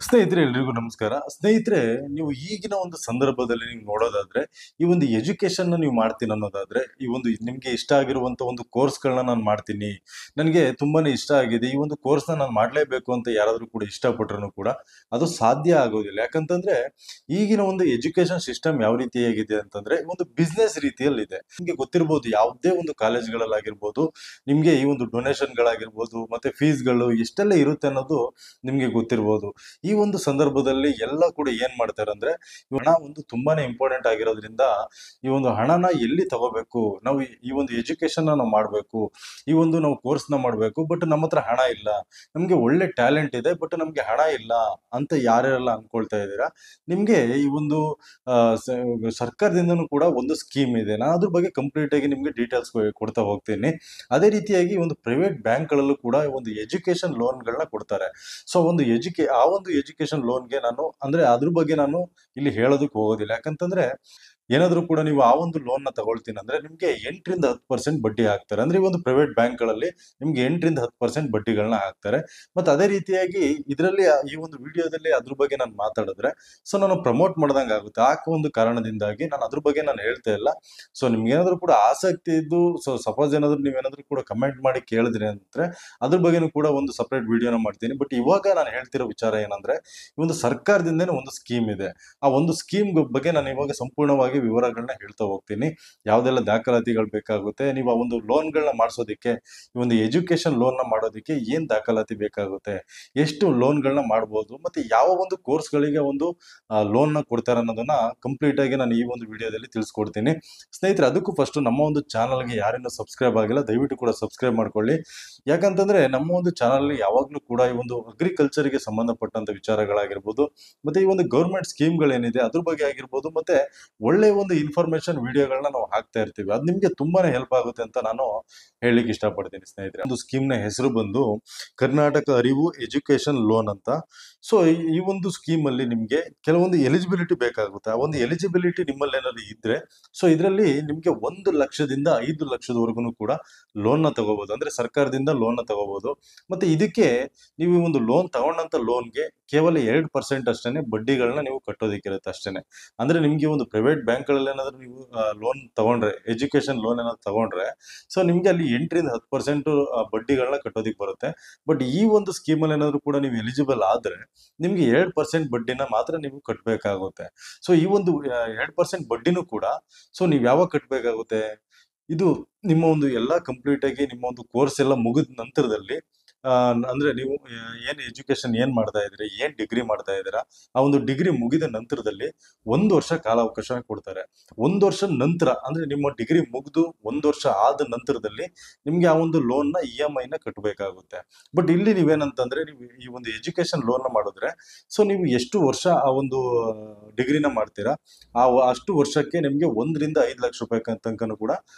ಸ್ನೇಹಿತರೆ ಎಲ್ರಿಗೂ ನಮಸ್ಕಾರ. ಸ್ನೇಹಿತರೆ, ನೀವು ಈಗಿನ ಒಂದು ಸಂದರ್ಭದಲ್ಲಿ ನೀವು ನೋಡೋದಾದ್ರೆ, ಈ ಒಂದು ಎಜುಕೇಶನ್ ನೀವು ಮಾಡ್ತೀನಿ ಅನ್ನೋದಾದ್ರೆ, ಈ ಒಂದು ನಿಮ್ಗೆ ಇಷ್ಟ ಆಗಿರುವಂತ ಒಂದು ಕೋರ್ಸ್ಗಳನ್ನ ನಾನು ಮಾಡ್ತೀನಿ, ನನಗೆ ತುಂಬಾನೇ ಇಷ್ಟ ಆಗಿದೆ, ಈ ಒಂದು ಕೋರ್ಸ್ನ ನಾನು ಮಾಡ್ಲೇಬೇಕು ಅಂತ ಯಾರಾದ್ರೂ ಕೂಡ ಇಷ್ಟಪಟ್ರು ಕೂಡ ಅದು ಸಾಧ್ಯ ಆಗೋದಿಲ್ಲ. ಯಾಕಂತಂದ್ರೆ ಈಗಿನ ಒಂದು ಎಜುಕೇಶನ್ ಸಿಸ್ಟಮ್ ಯಾವ ರೀತಿಯಾಗಿದೆ ಅಂತಂದ್ರೆ ಒಂದು ಬಿಸ್ನೆಸ್ ರೀತಿಯಲ್ಲಿದೆ. ನಿಮ್ಗೆ ಗೊತ್ತಿರ್ಬೋದು, ಯಾವುದೇ ಒಂದು ಕಾಲೇಜ್ಗಳಲ್ಲಾಗಿರ್ಬೋದು, ನಿಮ್ಗೆ ಈ ಒಂದು ಡೊನೇಷನ್ಗಳಾಗಿರ್ಬೋದು ಮತ್ತೆ ಫೀಸ್ಗಳು ಎಷ್ಟೆಲ್ಲ ಇರುತ್ತೆ ಅನ್ನೋದು ನಿಮ್ಗೆ ಗೊತ್ತಿರ್ಬೋದು. ಈ ಒಂದು ಸಂದರ್ಭದಲ್ಲಿ ಎಲ್ಲ ಕೂಡ ಏನ್ ಮಾಡ್ತಾರೆ ಅಂದ್ರೆ, ಈ ಹಣ ಒಂದು ತುಂಬಾನೇ ಇಂಪಾರ್ಟೆಂಟ್ ಆಗಿರೋದ್ರಿಂದ ಈ ಒಂದು ಹಣನ ಎಲ್ಲಿ ತಗೋಬೇಕು, ನಾವು ಈ ಒಂದು ಎಜುಕೇಶನ್ ನಾವು ಮಾಡ್ಬೇಕು, ಈ ಒಂದು ನಾವು ಕೋರ್ಸ್ ನ ಮಾಡ್ಬೇಕು, ಬಟ್ ನಮ್ಮ ಹತ್ರ ಹಣ ಇಲ್ಲ, ನಮ್ಗೆ ಒಳ್ಳೆ ಟ್ಯಾಲೆಂಟ್ ಇದೆ ಬಟ್ ನಮ್ಗೆ ಹಣ ಇಲ್ಲ ಅಂತ ಯಾರ್ಯಾರೆಲ್ಲ ಅನ್ಕೊಳ್ತಾ ಇದ್ದೀರಾ, ನಿಮ್ಗೆ ಈ ಒಂದು ಆ, ಸ- ಸರ್ಕಾರದಿಂದನೂ ಕೂಡ ಒಂದು ಸ್ಕೀಮ್ ಇದೆ. ನಾನು ಅದ್ರ ಬಗ್ಗೆ ಕಂಪ್ಲೀಟ್ ಆಗಿ ನಿಮ್ಗೆ ಡೀಟೇಲ್ಸ್ ಕೊಡ್ತಾ ಹೋಗ್ತೀನಿ. ಅದೇ ರೀತಿಯಾಗಿ ಒಂದು ಪ್ರೈವೇಟ್ ಬ್ಯಾಂಕ್ಗಳಲ್ಲೂ ಕೂಡ ಒಂದು ಎಜುಕೇಶನ್ ಲೋನ್ಗಳನ್ನ ಕೊಡ್ತಾರೆ. ಸೊ ಒಂದು ಆ ಒಂದು ಎಜುಕೇಶನ್ ಲೋನ್ಗೆ ನಾನು ಅಂದ್ರೆ ಅದ್ರ ಬಗ್ಗೆ ನಾನು ಇಲ್ಲಿ ಹೇಳೋದಕ್ಕೆ ಹೋಗೋದಿಲ್ಲ. ಯಾಕಂತಂದ್ರೆ ಏನಾದ್ರೂ ಕೂಡ ನೀವು ಆ ಒಂದು ಲೋನ್ ನ ತಗೊಳ್ತೀನಿ ಅಂದ್ರೆ ನಿಮ್ಗೆ 8 ರಿಂದ 10% ಬಡ್ಡಿ ಹಾಕ್ತಾರೆ. ಅಂದ್ರೆ ಈ ಒಂದು ಪ್ರೈವೇಟ್ ಬ್ಯಾಂಕ್ಗಳಲ್ಲಿ ನಿಮ್ಗೆ 8 ರಿಂದ 10% ಬಡ್ಡಿಗಳನ್ನ ಹಾಕ್ತಾರೆ. ಮತ್ತೆ ಅದೇ ರೀತಿಯಾಗಿ ಇದರಲ್ಲಿ ಈ ಒಂದು ವಿಡಿಯೋದಲ್ಲಿ ಅದ್ರ ಬಗ್ಗೆ ನಾನು ಮಾತಾಡಿದ್ರೆ ಸೊ ನಾನು ಪ್ರಮೋಟ್ ಮಾಡ್ದಂಗೆ ಆಗುತ್ತೆ. ಆ ಒಂದು ಕಾರಣದಿಂದಾಗಿ ನಾನು ಅದ್ರ ಬಗ್ಗೆ ನಾನು ಹೇಳ್ತಾ ಇಲ್ಲ. ಸೊ ನಿಮ್ಗೆ ಏನಾದ್ರು ಕೂಡ ಆಸಕ್ತಿ ಇದ್ದು, ಸೊ ಸಪೋಸ್ ಏನಾದ್ರು ನೀವೇನಾದ್ರೂ ಕೂಡ ಕಮೆಂಟ್ ಮಾಡಿ ಕೇಳಿದ್ರಿ ಅಂದ್ರೆ ಅದ್ರ ಬಗ್ಗೆನೂ ಕೂಡ ಒಂದು ಸಪರೇಟ್ ವಿಡಿಯೋನ ಮಾಡ್ತೀನಿ. ಬಟ್ ಇವಾಗ ನಾನು ಹೇಳ್ತಿರೋ ವಿಚಾರ ಏನಂದ್ರೆ, ಈ ಒಂದು ಸರ್ಕಾರದಿಂದನೇ ಒಂದು ಸ್ಕೀಮ್ ಇದೆ. ಆ ಒಂದು ಸ್ಕೀಮ್ ಬಗ್ಗೆ ನಾನು ಇವಾಗ ಸಂಪೂರ್ಣವಾಗಿ ವಿವರಗಳನ್ನ ಹೇಳ್ತಾ ಹೋಗ್ತೀನಿ. ಯಾವ್ದೆಲ್ಲ ದಾಖಲಾತಿಗಳು ಬೇಕಾಗುತ್ತೆ, ನೀವು ಆ ಒಂದು ಲೋನ್ಗಳನ್ನ ಮಾಡಿಸೋದಿಕ್ಕೆ, ಈ ಒಂದು ಎಜುಕೇಶನ್ ಲೋನ್ ನ ಮಾಡೋದಕ್ಕೆ ಏನ್ ದಾಖಲಾತಿ ಬೇಕಾಗುತ್ತೆ, ಎಷ್ಟು ಲೋನ್ಗಳನ್ನ ಮಾಡ್ಬೋದು, ಮತ್ತೆ ಯಾವ ಒಂದು ಕೋರ್ಸ್ಗಳಿಗೆ ಒಂದು ಲೋನ್ ನ ಕೊಡ್ತಾರೆ ಅನ್ನೋದನ್ನ ಕಂಪ್ಲೀಟ್ ಆಗಿ ನಾನು ಈ ಒಂದು ವಿಡಿಯೋದಲ್ಲಿ ತಿಳಿಸ್ಕೊಡ್ತೀನಿ. ಸ್ನೇಹಿತರೆ, ಅದಕ್ಕೂ ಫಸ್ಟ್ ನಮ್ಮ ಒಂದು ಚಾನಲ್ಗೆ ಯಾರಿನ್ನೂ ಸಬ್ಸ್ಕ್ರೈಬ್ ಆಗಿಲ್ಲ ದಯವಿಟ್ಟು ಕೂಡ ಸಬ್ಸ್ಕ್ರೈಬ್ ಮಾಡ್ಕೊಳ್ಳಿ. ಯಾಕಂತಂದ್ರೆ ನಮ್ಮ ಒಂದು ಚಾನಲ್ ಯಾವಾಗ್ಲೂ ಕೂಡ ಈ ಒಂದು ಅಗ್ರಿಕಲ್ಚರ್ಗೆ ಸಂಬಂಧಪಟ್ಟಂತ ವಿಚಾರಗಳಾಗಿರ್ಬೋದು, ಮತ್ತೆ ಈ ಒಂದು ಗೌರ್ಮೆಂಟ್ ಸ್ಕೀಮ್ಗಳೇನಿದೆ ಅದ್ರ ಬಗ್ಗೆ ಆಗಿರ್ಬೋದು, ಮತ್ತೆ ಒಳ್ಳೆ ಒಂದು ಇನ್ಫಾರ್ಮೇಶನ್ ವಿಡಿಯೋಗಳನ್ನ ನಾವು ಹಾಕ್ತಾ ಇರ್ತೀವಿ. ಅದು ನಿಮ್ಗೆ ತುಂಬಾನೇ ಹೆಲ್ಪ್ ಆಗುತ್ತೆ ಅಂತ ನಾನು ಹೇಳಲಿಕ್ಕೆ ಇಷ್ಟಪಡ್ತೀನಿ. ಸ್ನೇಹಿತರೆ, ಒಂದು ಸ್ಕೀಮ್ ನ ಹೆಸರು ಬಂದು ಕರ್ನಾಟಕ ಅರಿವು ಎಜುಕೇಶನ್ ಲೋನ್ ಅಂತ. ಸೊ ಈ ಒಂದು ಸ್ಕೀಮ್ ಅಲ್ಲಿ ನಿಮ್ಗೆ ಕೆಲವೊಂದು ಎಲಿಜಿಬಿಲಿಟಿ ಬೇಕಾಗುತ್ತೆ. ಆ ಒಂದು ಎಲಿಜಿಬಿಲಿಟಿ ನಿಮ್ಮಲ್ಲಿ ಏನಾದ್ರು ಇದ್ರೆ ಸೊ ಇದರಲ್ಲಿ ನಿಮ್ಗೆ 1 ಲಕ್ಷದಿಂದ 5 ಲಕ್ಷದವರೆಗೂ ಕೂಡ ಲೋನ್ ನ ತಗೋಬಹುದು. ಅಂದ್ರೆ ಸರ್ಕಾರದಿಂದ ಲೋನ್ ನ ತಗೋಬಹುದು. ಮತ್ತೆ ಇದಕ್ಕೆ ನೀವು ಒಂದು ಲೋನ್ ತಗೊಂಡಂತ ಲೋನ್ಗೆ ಕೇವಲ 2% ಅಷ್ಟೇನೆ ಬಡ್ಡಿಗಳನ್ನ ನೀವು ಕಟ್ಟೋದಿಕ್ಕಿರುತ್ತೆ ಅಷ್ಟೇನೆ. ಅಂದ್ರೆ ನಿಮ್ಗೆ ಒಂದು ಪ್ರೈವೇಟ್ ಬ್ಯಾಂಕ್ಗಳಲ್ಲಿ ಏನಾದ್ರು ನೀವು ಲೋನ್ ತಗೊಂಡ್ರೆ, ಎಜುಕೇಶನ್ ಲೋನ್ ಏನಾದ್ರು ತಗೊಂಡ್ರೆ ಸೊ ನಿಮ್ಗೆ ಅಲ್ಲಿ 8 ರಿಂದ 10% ಬಡ್ಡಿಗಳನ್ನ ಕಟ್ಟೋದಿಕ್ ಬರುತ್ತೆ. ಬಟ್ ಈ ಒಂದು ಸ್ಕೀಮಲ್ಲಿ ಏನಾದ್ರು ಕೂಡ ನೀವು ಎಲಿಜಿಬಲ್ ಆದ್ರೆ ನಿಮ್ಗೆ 2% ಬಡ್ಡಿನ ಮಾತ್ರ ನೀವು ಕಟ್ಟಬೇಕಾಗುತ್ತೆ. ಸೊ ಈ ಒಂದು 2% ಬಡ್ಡಿನೂ ಕೂಡ ಸೊ ನೀವು ಯಾವಾಗ ಕಟ್ಟಬೇಕಾಗುತ್ತೆ, ಇದು ನಿಮ್ಮ ಒಂದು ಎಲ್ಲಾ ಕಂಪ್ಲೀಟ್ ಆಗಿ ನಿಮ್ಮ ಒಂದು ಕೋರ್ಸ್ ಎಲ್ಲ ಮುಗಿದ ನಂತರದಲ್ಲಿ ಅಂದ್ರೆ ನೀವು ಏನ್ ಎಜುಕೇಶನ್ ಏನ್ ಮಾಡ್ತಾ ಇದ್ರಿ, ಏನ್ ಡಿಗ್ರಿ ಮಾಡ್ತಾ ಇದ್ದೀರಾ, ಆ ಒಂದು ಡಿಗ್ರಿ ಮುಗಿದ ನಂತರದಲ್ಲಿ 1 ವರ್ಷ ಕಾಲಾವಕಾಶ ಕೊಡ್ತಾರೆ. 1 ವರ್ಷ ನಂತರ ಅಂದ್ರೆ ನಿಮ್ಮ ಡಿಗ್ರಿ ಮುಗಿದು 1 ವರ್ಷ ಆದ ನಂತರದಲ್ಲಿ ನಿಮ್ಗೆ ಆ ಒಂದು ಲೋನ್ ನ EMI ನ ಕಟ್ಟಬೇಕಾಗುತ್ತೆ. ಬಟ್ ಇಲ್ಲಿ ನೀವೇನಂತಂದ್ರೆ, ನೀವು ಈ ಒಂದು ಎಜುಕೇಶನ್ ಲೋನ್ ನ ಮಾಡಿದ್ರೆ ಸೊ ನೀವು ಎಷ್ಟು ವರ್ಷ ಆ ಒಂದು ಡಿಗ್ರಿನ ಮಾಡ್ತೀರಾ, ಅಷ್ಟು ವರ್ಷಕ್ಕೆ ನಿಮ್ಗೆ 1 ರಿಂದ 5 ಲಕ್ಷ ರೂಪಾಯಿ ತನಕನೂ ಕೂಡ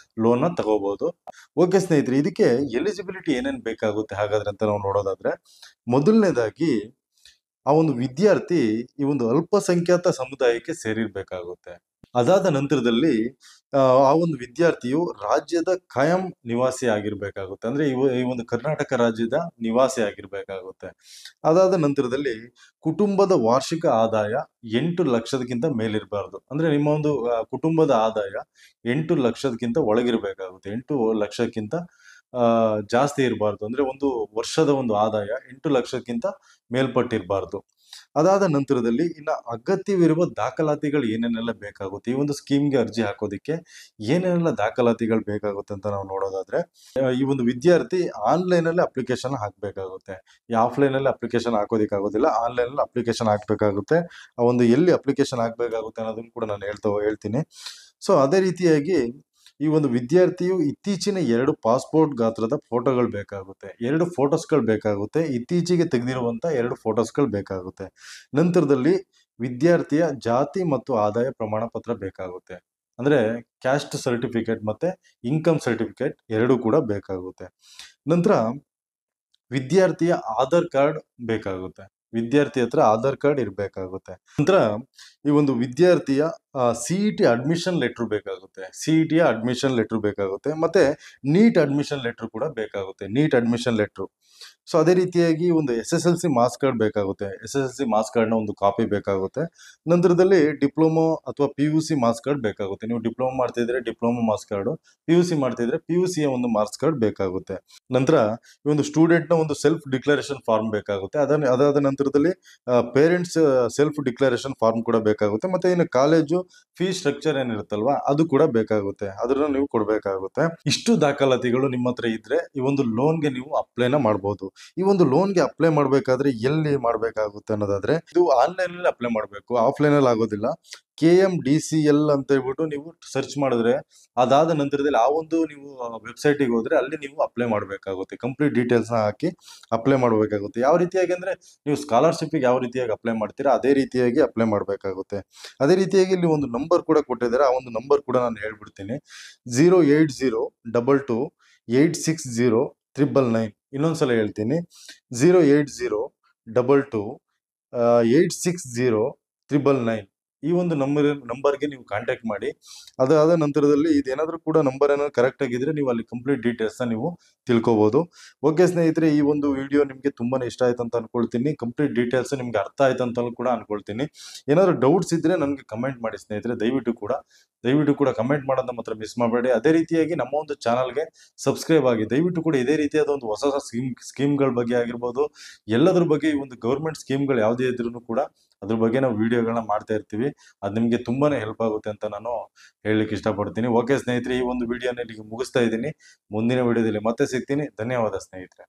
ಲೋನ್ ನ ತಗೋಬಹುದು. ಓಕೆ ಸ್ನೇಹಿತರೆ, ಇದಕ್ಕೆ ಎಲಿಜಿಬಿಲಿಟಿ ಏನೇನ್ ಬೇಕಾಗುತ್ತೆ ಹಾಗಾದ್ರೆ ಅಂತ ನಾವು ನೋಡೋದಾದ್ರೆ, ಮೊದಲನೇದಾಗಿ ಆ ಒಂದು ವಿದ್ಯಾರ್ಥಿ ಈ ಒಂದು ಅಲ್ಪಸಂಖ್ಯಾತ ಸಮುದಾಯಕ್ಕೆ ಸೇರಿರ್ಬೇಕಾಗುತ್ತೆ. ಅದಾದ ನಂತರದಲ್ಲಿ ಆ ಒಂದು ವಿದ್ಯಾರ್ಥಿಯು ರಾಜ್ಯದ ಕಾಯಂ ನಿವಾಸಿ ಆಗಿರ್ಬೇಕಾಗುತ್ತೆ. ಅಂದ್ರೆ ಈ ಒಂದು ಕರ್ನಾಟಕ ರಾಜ್ಯದ ನಿವಾಸಿ ಆಗಿರ್ಬೇಕಾಗುತ್ತೆ. ಅದಾದ ನಂತರದಲ್ಲಿ ಕುಟುಂಬದ ವಾರ್ಷಿಕ ಆದಾಯ 8 ಲಕ್ಷದಕ್ಕಿಂತ ಮೇಲಿರಬಾರ್ದು. ಅಂದ್ರೆ ನಿಮ್ಮ ಒಂದು ಕುಟುಂಬದ ಆದಾಯ 8 ಲಕ್ಷದಕ್ಕಿಂತ ಒಳಗಿರ್ಬೇಕಾಗುತ್ತೆ. 8 ಲಕ್ಷಕ್ಕಿಂತ ಜಾಸ್ತಿ ಇರಬಾರ್ದು. ಅಂದ್ರೆ ಒಂದು ವರ್ಷದ ಒಂದು ಆದಾಯ 8 ಲಕ್ಷಕ್ಕಿಂತ ಮೇಲ್ಪಟ್ಟಿರಬಾರ್ದು. ಅದಾದ ನಂತರದಲ್ಲಿ ಇನ್ನ ಅಗತ್ಯವಿರುವ ದಾಖಲಾತಿಗಳು ಏನೇನೆಲ್ಲ ಬೇಕಾಗುತ್ತೆ, ಈ ಒಂದು ಸ್ಕೀಮ್ಗೆ ಅರ್ಜಿ ಹಾಕೋದಿಕ್ಕೆ ಏನೇನೆಲ್ಲ ದಾಖಲಾತಿಗಳು ಬೇಕಾಗುತ್ತೆ ಅಂತ ನಾವು ನೋಡೋದಾದ್ರೆ, ಈ ಒಂದು ವಿದ್ಯಾರ್ಥಿ ಆನ್ಲೈನ್ ಅಲ್ಲಿ ಅಪ್ಲಿಕೇಶನ್ ಹಾಕ್ಬೇಕಾಗುತ್ತೆ. ಈ ಆಫ್ಲೈನ್ ಅಲ್ಲಿ ಅಪ್ಲಿಕೇಶನ್ ಹಾಕೋದಿಕ್ಕಾಗೋದಿಲ್ಲ, ಆನ್ಲೈನ್ ಅಲ್ಲಿ ಅಪ್ಲಿಕೇಶನ್ ಹಾಕ್ಬೇಕಾಗುತ್ತೆ. ಆ ಒಂದು ಎಲ್ಲಿ ಅಪ್ಲಿಕೇಶನ್ ಹಾಕ್ಬೇಕಾಗುತ್ತೆ ಅನ್ನೋದನ್ನ ಕೂಡ ನಾನು ಹೇಳ್ತೀನಿ. ಸೊ ಅದೇ ರೀತಿಯಾಗಿ ಈ ಒಂದು ವಿದ್ಯಾರ್ಥಿಯು ಇತ್ತೀಚಿನ 2 ಪಾಸ್ಪೋರ್ಟ್ ಗಾತ್ರದ ಫೋಟೋಗಳು ಬೇಕಾಗುತ್ತೆ. 2 ಫೋಟೋಸ್ಗಳು ಬೇಕಾಗುತ್ತೆ. ಇತ್ತೀಚೆಗೆ ತೆಗೆದಿರುವಂತ 2 ಫೋಟೋಸ್ಗಳು ಬೇಕಾಗುತ್ತೆ. ನಂತರದಲ್ಲಿ ವಿದ್ಯಾರ್ಥಿಯ ಜಾತಿ ಮತ್ತು ಆದಾಯ ಪ್ರಮಾಣ ಪತ್ರ ಬೇಕಾಗುತ್ತೆ. ಅಂದ್ರೆ ಕ್ಯಾಸ್ಟ್ ಸರ್ಟಿಫಿಕೇಟ್ ಮತ್ತೆ ಇನ್ಕಮ್ ಸರ್ಟಿಫಿಕೇಟ್ 2 ಕೂಡ ಬೇಕಾಗುತ್ತೆ. ನಂತರ ವಿದ್ಯಾರ್ಥಿಯ ಆಧಾರ್ ಕಾರ್ಡ್ ಬೇಕಾಗುತ್ತೆ. ವಿದ್ಯಾರ್ಥಿ ಹತ್ರ ಆಧಾರ್ ಕಾರ್ಡ್ ಇರಬೇಕಾಗುತ್ತೆ. ನಂತರ ಈ ಒಂದು ವಿದ್ಯಾರ್ಥಿಯ CET ಅಡ್ಮಿಷನ್ ಲೆಟರ್ ಬೇಕಾಗುತ್ತೆ. CET ಅಡ್ಮಿಷನ್ ಲೆಟರ್ ಬೇಕಾಗುತ್ತೆ. ಮತ್ತೆ ನೀಟ್ ಅಡ್ಮಿಷನ್ ಲೆಟರ್ ಕೂಡ ಬೇಕಾಗುತ್ತೆ. ನೀಟ್ ಅಡ್ಮಿಷನ್ ಲೆಟರ್ ಸೊ ಅದೇ ರೀತಿಯಾಗಿ ಒಂದು S S L C marks card ಬೇಕಾಗುತ್ತೆ. S S L C marks ಕಾರ್ಡ್ನ ಒಂದು ಕಾಪಿ ಬೇಕಾಗುತ್ತೆ. ನಂತರದಲ್ಲಿ ಡಿಪ್ಲೊಮೊ ಅಥವಾ P U C marks card ಬೇಕಾಗುತ್ತೆ. ನೀವು ಡಿಪ್ಲೊಮೊ ಮಾಡ್ತಿದ್ರೆ diploma marks card, P U C ಮಾಡ್ತಿದ್ರೆ ಪಿ ಯು ಸಿಯ ಒಂದು ಮಾರ್ಕ್ಸ್ ಕಾರ್ಡ್ ಬೇಕಾಗುತ್ತೆ. ನಂತರ ಈ ಒಂದು ಸ್ಟೂಡೆಂಟ್ನ ಒಂದು ಸೆಲ್ಫ್ ಡಿಕ್ಲರೇಷನ್ ಫಾರ್ಮ್ ಬೇಕಾಗುತ್ತೆ. ಅದಾದ ನಂತರದಲ್ಲಿ ಪೇರೆಂಟ್ಸ್ ಸೆಲ್ಫ್ ಡಿಕ್ಲರೇಷನ್ ಫಾರ್ಮ್ ಕೂಡ ಬೇಕಾಗುತ್ತೆ. ಮತ್ತೆ ಇನ್ನು ಕಾಲೇಜು ಫೀ ಸ್ಟ್ರಕ್ಚರ್ ಏನಿರುತ್ತಲ್ವಾ ಅದು ಕೂಡ ಬೇಕಾಗುತ್ತೆ. ಅದನ್ನ ನೀವು ಕೊಡಬೇಕಾಗುತ್ತೆ. ಇಷ್ಟು ದಾಖಲಾತಿಗಳು ನಿಮ್ಮ ಹತ್ರ ಇದ್ರೆ ಈ ಒಂದು ಲೋನ್ಗೆ ನೀವು ಅಪ್ಲೈನ ಮಾಡಬಹುದು. ಈ ಒಂದು ಲೋನ್ಗೆ ಅಪ್ಲೈ ಮಾಡಬೇಕಾದ್ರೆ ಎಲ್ಲಿ ಮಾಡಬೇಕಾಗುತ್ತೆ ಅನ್ನೋದಾದ್ರೆ, ಇದು ಆನ್ಲೈನ್ ಅಲ್ಲಿ ಅಪ್ಲೈ ಮಾಡಬೇಕು, ಆಫ್ಲೈನ್ ಅಲ್ಲಿ ಆಗೋದಿಲ್ಲ. KMDCL ಅಂತ ಹೇಳ್ಬಿಟ್ಟು ನೀವು ಸರ್ಚ್ ಮಾಡಿದ್ರೆ, ಅದಾದ ನಂತರದಲ್ಲಿ ಆ ಒಂದು ನೀವು ವೆಬ್ಸೈಟಿಗೆ ಹೋದ್ರೆ ಅಲ್ಲಿ ನೀವು ಅಪ್ಲೈ ಮಾಡಬೇಕಾಗುತ್ತೆ. ಕಂಪ್ಲೀಟ್ ಡೀಟೇಲ್ಸ್ ನ ಹಾಕಿ ಅಪ್ಲೈ ಮಾಡಬೇಕಾಗುತ್ತೆ. ಯಾವ ರೀತಿಯಾಗಿ ಅಂದ್ರೆ, ನೀವು ಸ್ಕಾಲರ್ಶಿಪ್ ಯಾವ ರೀತಿಯಾಗಿ ಅಪ್ಲೈ ಮಾಡ್ತೀರಾ ಅದೇ ರೀತಿಯಾಗಿ ಅಪ್ಲೈ ಮಾಡಬೇಕಾಗುತ್ತೆ. ಅದೇ ರೀತಿಯಾಗಿ ಇಲ್ಲಿ ಒಂದು ನಂಬರ್ ಕೂಡ ಕೊಟ್ಟಿದ್ದಾರೆ, ಆ ಒಂದು ನಂಬರ್ ಕೂಡ ನಾನು ಹೇಳ್ಬಿಡ್ತೀನಿ. 08022860999. ಇನ್ನೊಂದ್ಸಲ ಹೇಳ್ತೀನಿ, 08022860999. ಈ ಒಂದು ನಂಬರ್ಗೆ ನೀವು ಕಾಂಟ್ಯಾಕ್ಟ್ ಮಾಡಿ. ಅದಾದ ನಂತರದಲ್ಲಿ ಇದೇನಾದ್ರೂ ಕೂಡ ನಂಬರ್ ಏನಾದ್ರು ಕರೆಕ್ಟ್ ಆಗಿದ್ರೆ ನೀವು ಅಲ್ಲಿ ಕಂಪ್ಲೀಟ್ ಡೀಟೇಲ್ಸ್ ನೀವು ತಿಳ್ಕೊಬಹುದು. ಓಕೆ ಸ್ನೇಹಿತರೆ, ಈ ಒಂದು ವಿಡಿಯೋ ನಿಮಗೆ ತುಂಬಾನೇ ಇಷ್ಟ ಆಯ್ತು ಅಂತ ಅನ್ಕೊಳ್ತೀನಿ. ಕಂಪ್ಲೀಟ್ ಡೀಟೇಲ್ಸ್ ನಿಮ್ಗೆ ಅರ್ಥ ಆಯ್ತು ಅಂತ ಕೂಡ ಅನ್ಕೊಳ್ತೀನಿ. ಏನಾದ್ರು ಡೌಟ್ಸ್ ಇದ್ರೆ ನನಗೆ ಕಮೆಂಟ್ ಮಾಡಿ ಸ್ನೇಹಿತರೆ. ದಯವಿಟ್ಟು ಕೂಡ ಕಮೆಂಟ್ ಮಾಡೋದನ್ನ ಮಾತ್ರ ಮಿಸ್ ಮಾಡಬೇಡಿ. ಅದೇ ರೀತಿಯಾಗಿ ನಮ್ಮ ಒಂದು ಚಾನಲ್ಗೆ ಸಬ್ಸ್ಕ್ರೈಬ್ ಆಗಿ. ದಯವಿಟ್ಟು ಕೂಡ ಇದೇ ರೀತಿಯಾದ ಒಂದು ಹೊಸ ಹೊಸ ಸ್ಕೀಮ್ಗಳ ಬಗ್ಗೆ ಆಗಿರ್ಬೋದು, ಎಲ್ಲದ್ರ ಬಗ್ಗೆ ಈ ಒಂದು ಗೌರ್ಮೆಂಟ್ ಸ್ಕೀಮ್ಗಳು ಯಾವುದೇ ಇದ್ರೂ ಕೂಡ ಅದ್ರ ಬಗ್ಗೆ ನಾವು ವಿಡಿಯೋಗಳನ್ನ ಮಾಡ್ತಾ ಇರ್ತೀವಿ. ಅದು ನಿಮಗೆ ತುಂಬಾನೇ ಹೆಲ್ಪ್ ಆಗುತ್ತೆ ಅಂತ ನಾನು ಹೇಳಲಿಕ್ಕೆ ಇಷ್ಟಪಡ್ತೀನಿ. ಓಕೆ ಸ್ನೇಹಿತರೆ, ಈ ಒಂದು ವಿಡಿಯೋನ ಇಲ್ಲಿಗೆ ಮುಗಿಸ್ತಾ ಇದ್ದೀನಿ. ಮುಂದಿನ ವಿಡಿಯೋದಲ್ಲಿ ಮತ್ತೆ ಸಿಗ್ತೀನಿ. ಧನ್ಯವಾದ ಸ್ನೇಹಿತರೆ.